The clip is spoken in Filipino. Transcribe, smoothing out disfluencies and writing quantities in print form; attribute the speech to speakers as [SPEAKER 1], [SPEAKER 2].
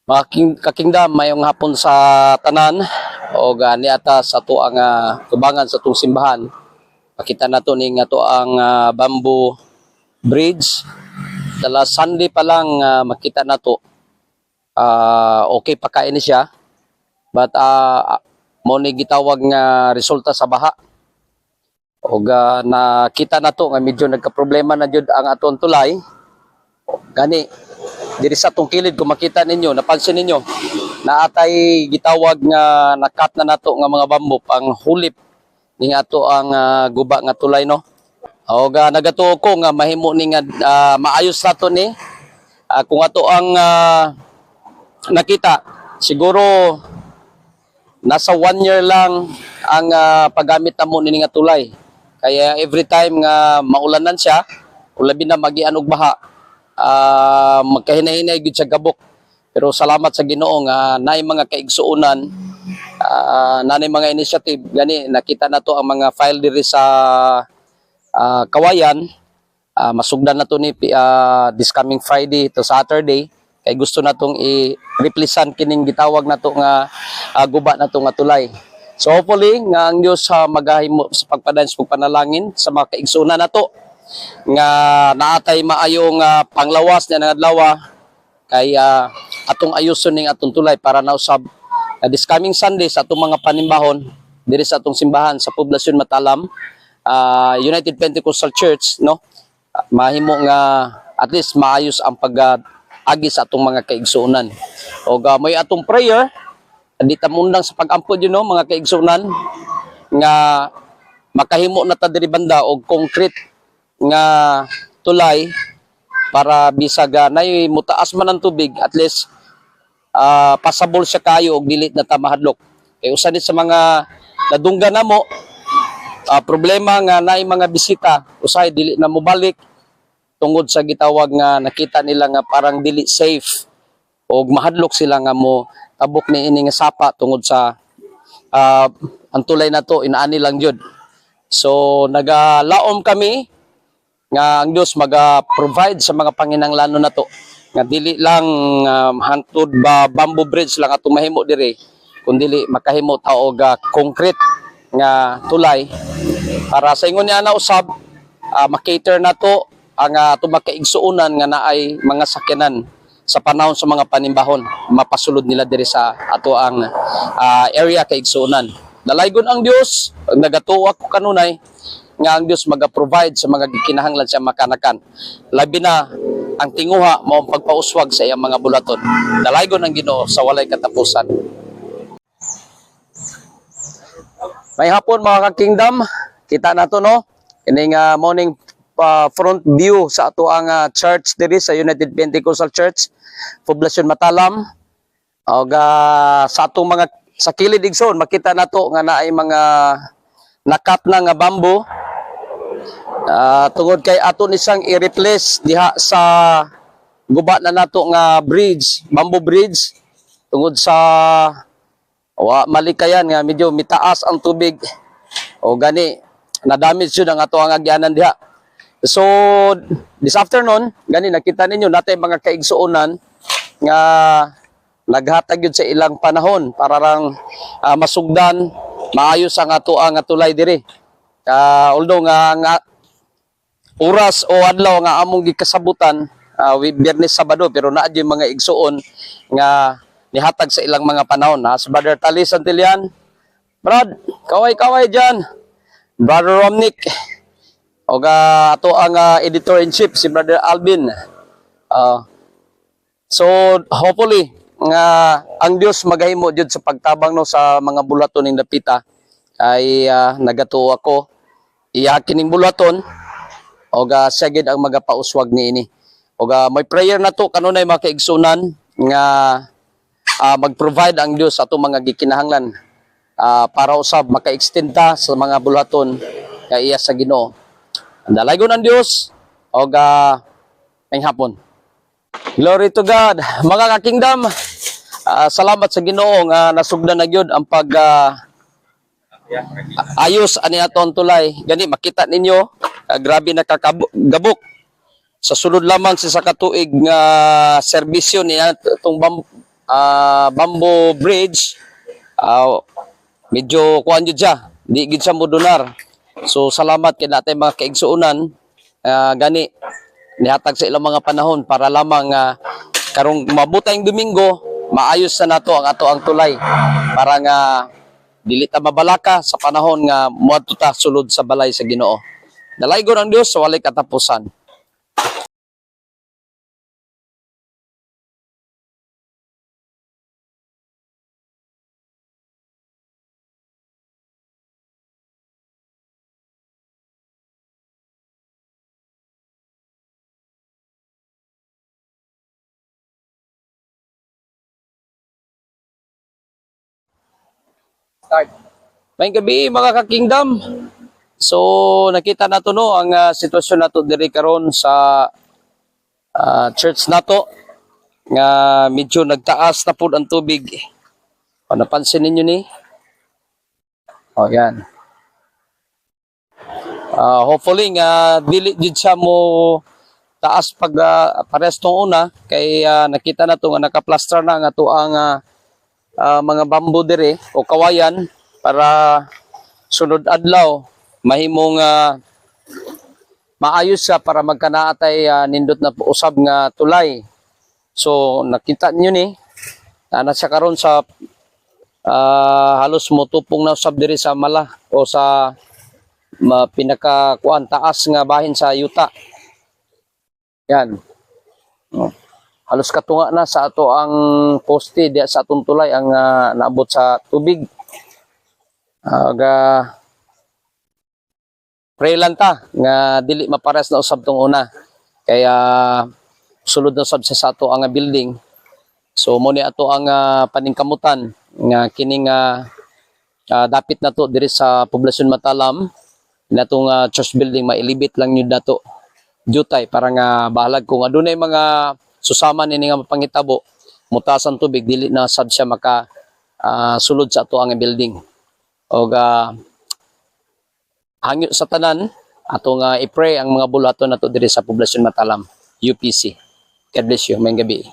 [SPEAKER 1] Mga kakingdam, mayong hapon sa tanan o gani ata sa to ang tubangan sa tong simbahan. Makita nato ni nga to ang bamboo bridge. Dala Sunday pa lang makita nato. Okay pa kaini siya. But mo ni gitawag nga resulta sa baha. O nakita nato nga medyo nagka-problema na jud ang aton tulay. Gani diri sa tong kilid kung makita ninyo, napansin ninyo, naatay gitawag nga nakat na nato nga mga bamboo pang hulip ni ato ang guba nga tulay no. O nagatuo ko nga mahimo ni nga maayos nato ni kung ato ang nakita siguro nasa 1 year lang ang paggamit namo ni nga tulay. Kaya every time nga maulanan siya, ulabi na magian og baha, magkahinay-hinay gud sa gabok. Pero salamat sa Ginoo nga naay mga kaigsuonan, naay mga initiative gani nakita nato ang mga file diri sa Kawayan. Masugdan nato ni this coming Friday to Saturday kay gusto natong i-replacean kining gitawag nato nga guba nato nga tulay. So hopefully nga ang Dios magahimo sa pagpadayon sa pagpanalangin sa mga kaigsuonan nato nga naatay maayong panglawas niya ng adlaw kay atong ayuson ning atong tulay para nausab this coming Sunday sa atong mga panimbahon diri sa atong simbahan sa Poblasyon Matalam, United Pentecostal Church no. Mahimo nga at least maayos ang pag-agi sa atong mga kaigsuonan. O may atong prayer di ta mundang sa pag-ampod yun no mga kaigsuonan nga makahimo na ta diri banda og concrete nga tulay para bisag nay mutaas man ang tubig at least pasabol siya kayo og dili na ta mahadlok. Kay usa ni sa mga nadunggan namo problema nga nay mga bisita usahay dili na mobalik tungod sa gitawag nga nakita nila nga parang dili safe og mahadlok sila nga mo tabok ni ini nga sapa tungod sa ang tulay na to inaani lang jud. So nagalaom kami nga ang Dios maga-provide sa mga panginahanglanon nato nga dili lang hantod ba bamboo bridge lang atong mahimo diri kundi makahimo ta og concrete nga tulay para sa ingon niya na usab makater nato ang atong makaigsuonan nga naay mga sakyanan sa panahon sa mga panimbahon mapasulod nila diri sa ato ang area kaigsuonan. Dalaygon ang Dios nagatuwa ko kanunay nga ang Dios maga-provide sa mga gikinahanglan sa makanakan. Labi na ang tinguha mao ang pagpauswag sa iyang mga bulaton. Dalaygon ang Ginoo sa walay katapusan. May hapon mga ka-kingdom, kita nato no kining morning front view sa ato ang church diri sa United Pentecostal Church, Poblasyon Matalam. Og sa atong mga sa kilid igsoon makita nato nga naay mga nakat na nga bamboo. Tungod kay aton isang i-replace diha sa guba na nato nga bridge, bamboo bridge tungod sa malikayan nga medyo mitaas ang tubig o gani na-damage yun ang ato ang agyanan diha. So this afternoon gani nakita ninyo natay mga kaigsuonan nga naghatag yun sa ilang panahon para lang masugdan maayos ang ato ang tulay diri. Although nga oras o adlaw nga among gikasabutan Biyernes Sabado pero naa yung mga igsuon nga nihatag sa ilang mga panahon si Brother Tali Santillan, Brad, kaway dyan, Brother Romnick o ato ang editor-in-chief si Brother Alvin. So hopefully nga ang Dios magahimo jud sa pagtabang no sa mga bulaton ning dapita ay nagatuo ako iya kining bulaton og sagid ang magapauswag niini. Og may prayer na to kanunay mga kaigsunan nga mag-provide ang Dios sa atong mga gikinahanglan para usab maka-extend ta sa mga bulaton nga iya sa Ginoo. Dalaygon ang Dios og may hapon. Glory to God. Mga ka-kingdom, salamat sa Ginoo nga nasugdan na gyud ang pag ayos ani aton tulay. Gani makita ninyo grabe nakakagabok sa sulod lamang sa katuig nga serbisyo niya itong bamboo bridge, medyo kuan jud siya, di gid siya modular. So salamat kay natay mga kaigsuonan gani nihatag sa ilang mga panahon para lamang karong mabutay ang Domingo, maayos na nato ang ato ang tulay para nga dili ta mabalaka sa panahon nga moadto ta sulod sa balay sa Ginoo. Dalaygon ang Dios sa walay katapusan. Start. May gabi mga ka-kingdom. So nakita nato no ang sitwasyon nato diri karon sa church nato nga medyo nagtaas na pud ang tubig. Napansin ninyo ni? Oh, yan. Hopefully nga dili jud siya mo taas pag pares tong una kay nakita nato nga naka-plaster na nga to ang mga bamboo dire o kawayan para sunod adlaw mahimong maayos siya para magkanaatay nindot na usab nga tulay. So nakita niyo ni na siya karon sa halos motupong na usab diri sa mala o sa pinaka kuan taas nga bahin sa yuta. Yan. Halos katunga na sa ato ang poste diya sa atong tulay ang naabot sa tubig. Pray lang ta nga dili mapares na usab tong una. Kaya sulod na usab sa ato ang building. So mo ni ato ang paningkamutan nga kining dapit nato diri sa Poblasyon Matalam natong church building mailibit lang yun nato jutay para nga bahalag kung adunay mga susama nini nga mapangitabo mutas ang tubig dili na sad siya maka sulod sa ato ang building. Og hangyo sa tanan atong i-pray ang mga bulaton nato diri sa Poblasyon Matalam UPC. God bless you. May gabi.